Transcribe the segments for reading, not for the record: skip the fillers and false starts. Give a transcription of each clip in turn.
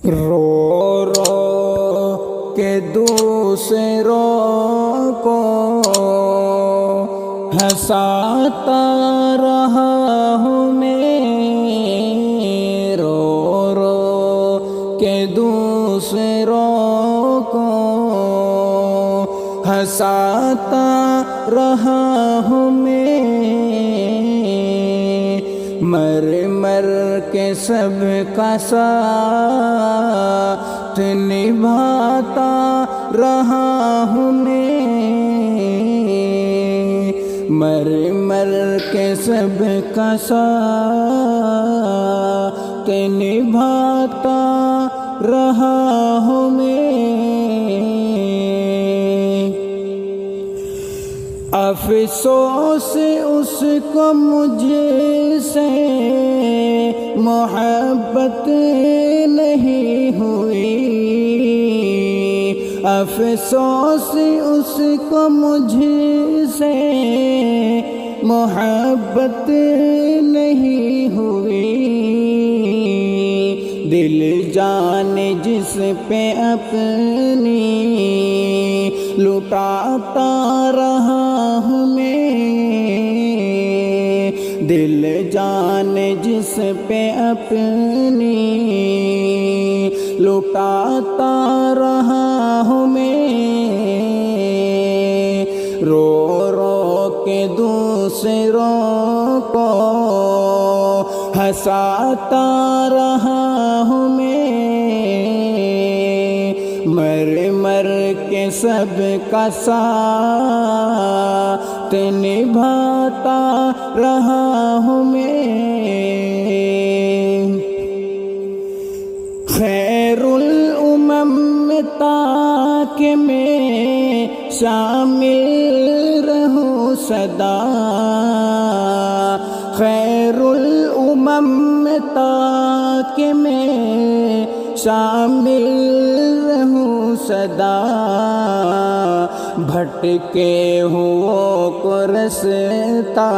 رو رو کے دوسروں کو ہنساتا رہا ہوں میں، رو رو کے دوسروں کو ہنساتا رہا ہوں میں، مر مر کے سب کا ساتھ نبھاتا رہا ہوں میں، مر مر کے سب کا ساتھ نبھاتا رہا ہوں میں، افسوس اس کو مجھ سے محبت نہیں ہوئی، افسوس اس کو مجھ سے محبت نہیں ہوئی، دل جان جس پہ اپنی لٹاتا رہا ہوں میں، دل جان جس پہ اپنی لٹاتا رہا ہوں میں، رو رو کے دوسروں کو ہنساتا رہا ہوں میں، مر مر کے سب کا ساتھ نبھاتا رہا ہوں میں، خیر الامم میں تاکہ میں شامل رہوں سدا، خیر الامم میں تاکہ میں شامل رہوں سدا، بھٹکے ہوئوں کو رستہ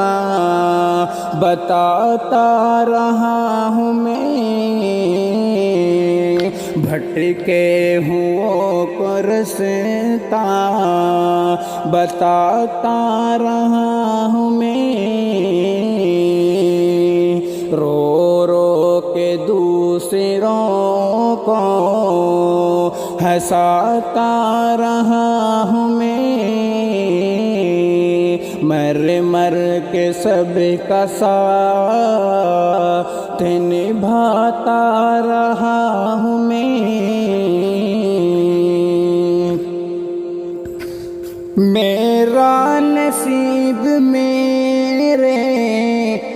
بتاتا رہا ہوں میں، بھٹکے ہوئوں کو رستہ بتاتا رہا ہوں میں، رو رو کے دوسروں کو ہنساتا رہا ہوں میں، مر مر کے سب کا ساتھ نبھاتا رہا ہوں میں، میرا نصیب میرے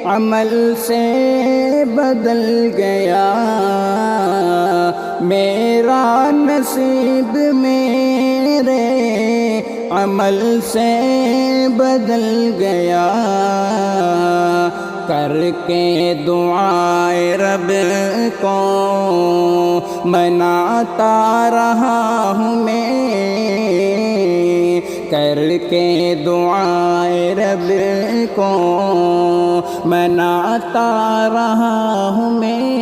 عمل سے بدل گیا، میرا نصیب میرے عمل سے بدل گیا، کر کے دعائے رب کو مناتا رہا ہوں میں، کر کے دعائے رب کو مناتا رہا ہوں میں،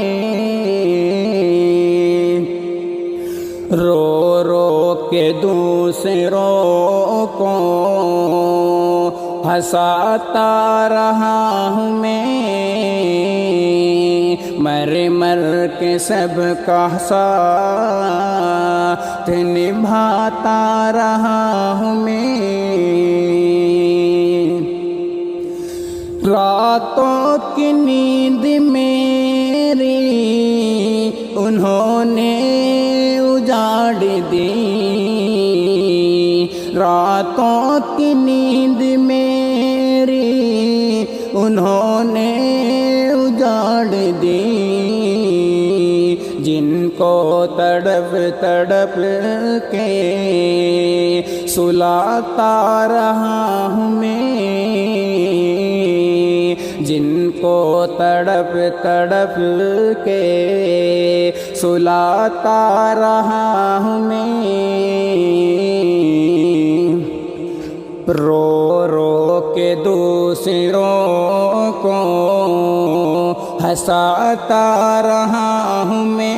رو رو کے دوسروں کو ہنساتا رہا ہوں میں، مر مر کے سب کا ساتھ نبھاتا رہا ہوں میں، راتوں کی نیند میری انہوں نے اجاڑ دی، راتوں کی نیند میری انہوں نے اجاڑ دی، جن کو تڑپ تڑپ کے سلاتا رہا ہوں میں، جن کو تڑپ تڑپ کے سلاتا رہا ہوں میں، رو رو کے دوسروں کو ہنساتا رہا ہوں میں،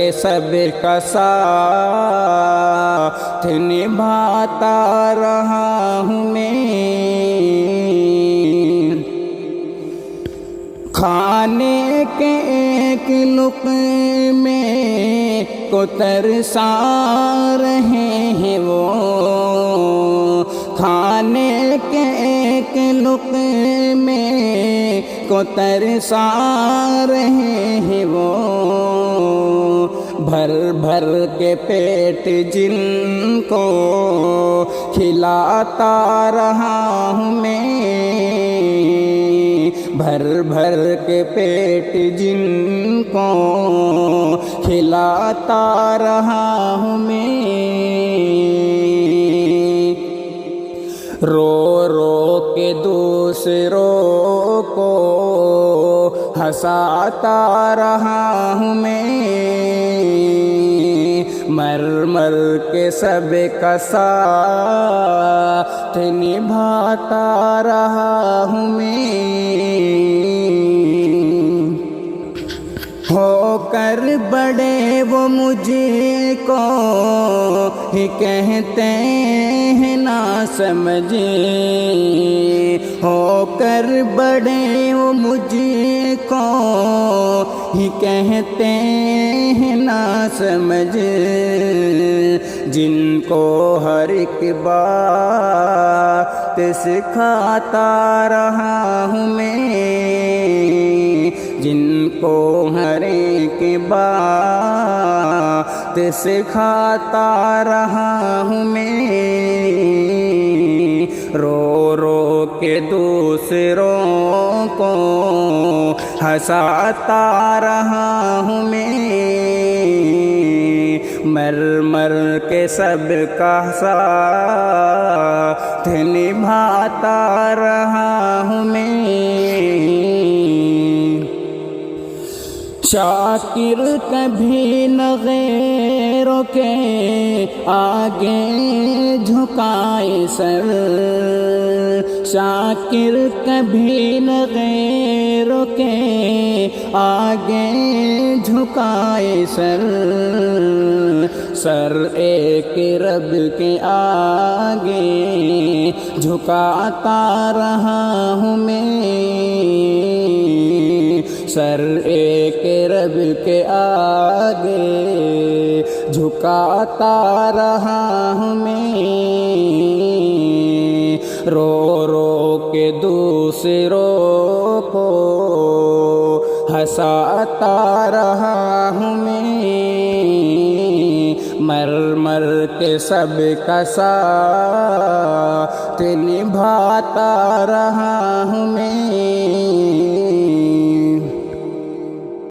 کے سب کا ساتھ نبھاتا رہا ہوں میں، کھانے کے ایک لقمے کو ترسا رہے ہیں وہ، کھانے کے ایک لقمے کو ترسا رہے ہیں وہ، بھر بھر کے پیٹ جن کو کھلاتا رہا ہوں میں، بھر بھر کے پیٹ جن کو کھلاتا رہا ہوں میں، رو رو کے دوسروں کو ہنساتا رہا ہوں میں، مر مر کے سب کا ساتھ نبھاتا رہا ہوں میں، ہو کر بڑے وہ مجھے کو ہی کہتے ہیں نا سمجھے، ہو کر بڑے وہ مجھے کو ہی کہتے ہیں نا سمجھ، جن کو ہر ایک بات سکھاتا رہا ہوں میں، جن کو ہر ایک بات سکھاتا رہا ہوں میں، رو رو کے دوسروں کو ہنساتا رہا ہوں میں، مر مر کے سب کا ساتھ نبھاتا رہا ہوں میں، شاکر کبھی نہ غیروں کے آگے جھکائے سر، شاکر کبھی نہ غیروں کے آگے جھکائے سر، سر ایک رب کے آگے جھکاتا رہا ہوں میں، سر ایک رب کے آگے جھکاتا رہا ہوں میں، رو رو کے دوسروں کو ہنساتا رہا ہوں میں، مر مر کے سب کا ساتھ نبھاتا رہا ہوں میں۔